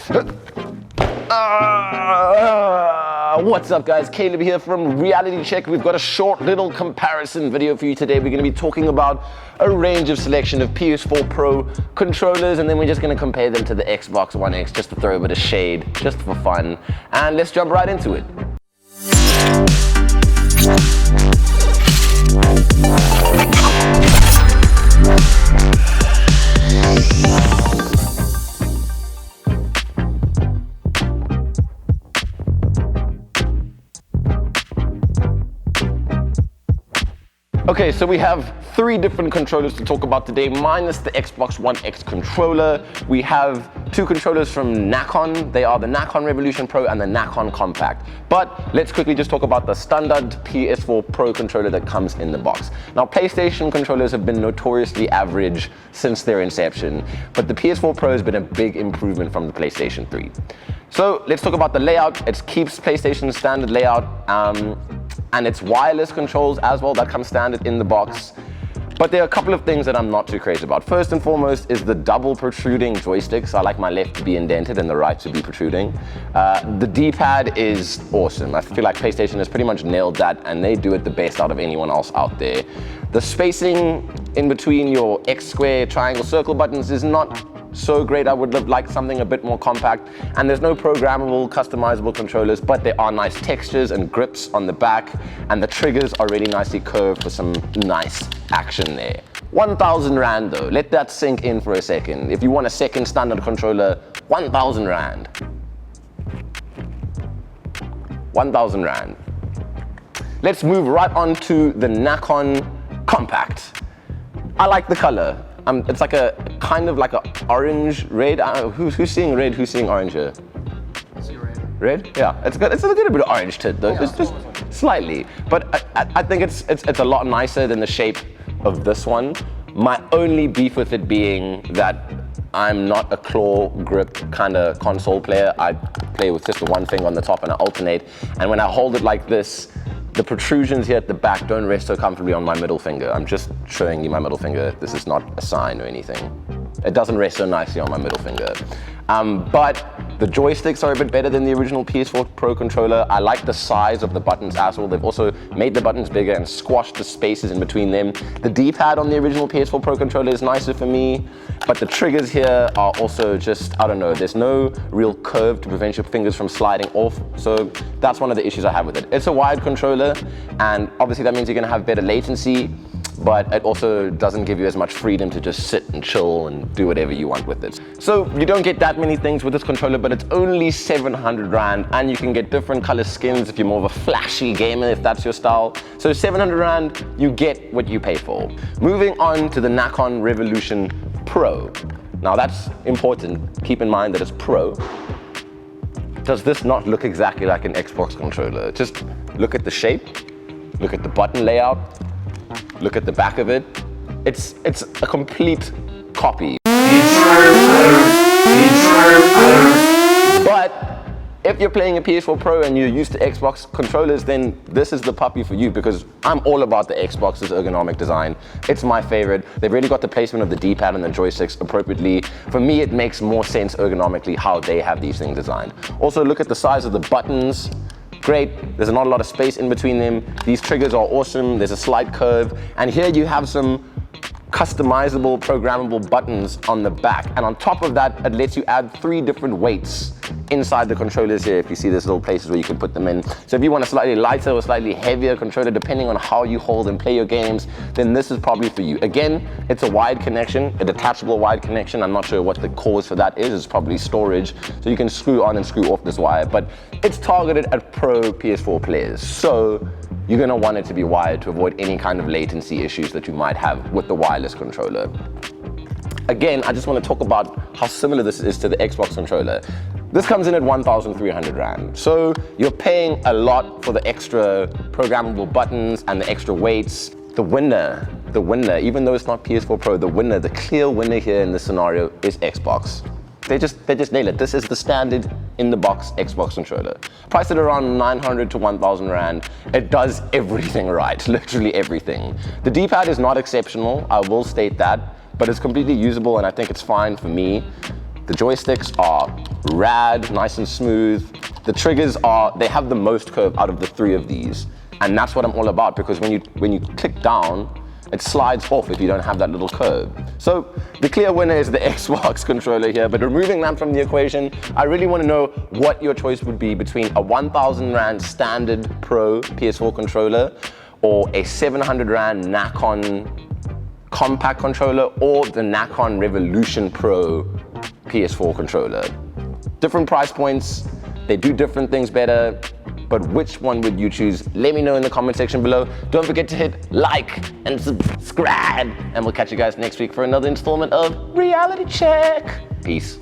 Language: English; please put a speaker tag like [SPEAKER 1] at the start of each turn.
[SPEAKER 1] What's up guys, Caleb here from Reality Check. We've got a short little comparison video for you today. We're going to be talking about a range of selection of PS4 Pro controllers, and then we're just going to compare them to the Xbox One X just to throw a bit of shade, just for fun. And let's jump right into it. Okay, so we have three different controllers to talk about today, minus the Xbox One X controller. We have two controllers from Nacon. They are the Nacon Revolution Pro and the Nacon Compact. But let's quickly just talk about the standard PS4 Pro controller that comes in the box. Now, PlayStation controllers have been notoriously average since their inception, but the PS4 Pro has been a big improvement from the PlayStation 3. So let's talk about the layout. It keeps PlayStation's standard layout, and it's wireless controls as well. That comes standard in the box. But there are a couple of things that I'm not too crazy about. First and foremost is the double protruding joysticks. I like my left to be indented and the right to be protruding. The D-pad is awesome. I feel like PlayStation has pretty much nailed that, and they do it the best out of anyone else out there. The spacing in between your X, square, triangle, circle buttons is not so great. I would have liked something a bit more compact, and there's no programmable, customizable controllers, but there are nice textures and grips on the back, and the triggers are really nicely curved for some nice action there. 1,000 Rand though, let that sink in for a second. If you want a second standard controller, 1,000 Rand. 1,000 Rand. Let's move right on to the Nacon Compact. I like the color. It's like a kind of like a orange red. Who's seeing red? Who's seeing orange here?
[SPEAKER 2] I see red.
[SPEAKER 1] Red? Yeah, it's got a bit of orange to it though. Yeah, it's just slightly. But I think it's a lot nicer than the shape of this one. My only beef with it being that I'm not a claw grip kind of console player. I play with just the one finger on the top and I alternate. And when I hold it like this, the protrusions here at the back don't rest so comfortably on my middle finger. I'm just showing you my middle finger. This is not a sign or anything. It doesn't rest so nicely on my middle finger. But the joysticks are a bit better than the original PS4 Pro controller. I like the size of the buttons as well. They've also made the buttons bigger and squashed the spaces in between them. The D-pad on the original PS4 Pro controller is nicer for me, but the triggers here are also just, I don't know, there's no real curve to prevent your fingers from sliding off. So that's one of the issues I have with it. It's a wired controller, and obviously that means you're gonna have better latency, but it also doesn't give you as much freedom to just sit and chill and do whatever you want with it. So you don't get that many things with this controller, but it's only 700 Rand, and you can get different color skins if you're more of a flashy gamer, if that's your style. So 700 Rand, you get what you pay for. Moving on to the Nakon Revolution Pro. Now that's important. Keep in mind that it's Pro. Does this not look exactly like an Xbox controller? Just look at the shape, look at the button layout, look at the back of it. It's a complete copy. But if you're playing a PS4 Pro and you're used to Xbox controllers, then this is the puppy for you, because I'm all about the Xbox's ergonomic design. It's my favorite. They've really got the placement of the D-pad and the joysticks appropriately. For me, it makes more sense ergonomically how they have these things designed. Also, look at the size of the buttons. Great, there's not a lot of space in between them. These triggers are awesome, there's a slight curve, and here you have some customizable, programmable buttons on the back. And on top of that, it lets you add 3 different weights inside the controllers here. If you see, there's little places where you can put them in. So if you want a slightly lighter or slightly heavier controller, depending on how you hold and play your games, then this is probably for you. Again, it's a wired connection, a detachable wired connection. I'm not sure what the cause for that is. It's probably storage. So you can screw on and screw off this wire, but it's targeted at pro PS4 players. So you're gonna want it to be wired to avoid any kind of latency issues that you might have with the wireless controller. Again, I just want to talk about how similar this is to the Xbox controller. This comes in at 1,300 Rand. So you're paying a lot for the extra programmable buttons and the extra weights. The winner, even though it's not PS4 Pro, the clear winner here in this scenario is Xbox. They just nail it. This is the standard in the box Xbox controller. Priced at around 900 to 1,000 Rand. It does everything right, literally everything. The D-pad is not exceptional, I will state that, but it's completely usable and I think it's fine for me. The joysticks are rad, nice and smooth. The triggers they have the most curve out of the 3 of these. And that's what I'm all about, because when you click down, it slides off if you don't have that little curve. So the clear winner is the Xbox controller here, but removing that from the equation, I really want to know what your choice would be between a 1,000 Rand standard Pro PS4 controller or a 700 Rand Nacon Compact controller or the Nakon Revolution Pro PS4 controller. Different price points, they do different things better, but which one would you choose? Let me know in the comment section below. Don't forget to hit like and subscribe, and we'll catch you guys next week for another installment of Reality Check. Peace.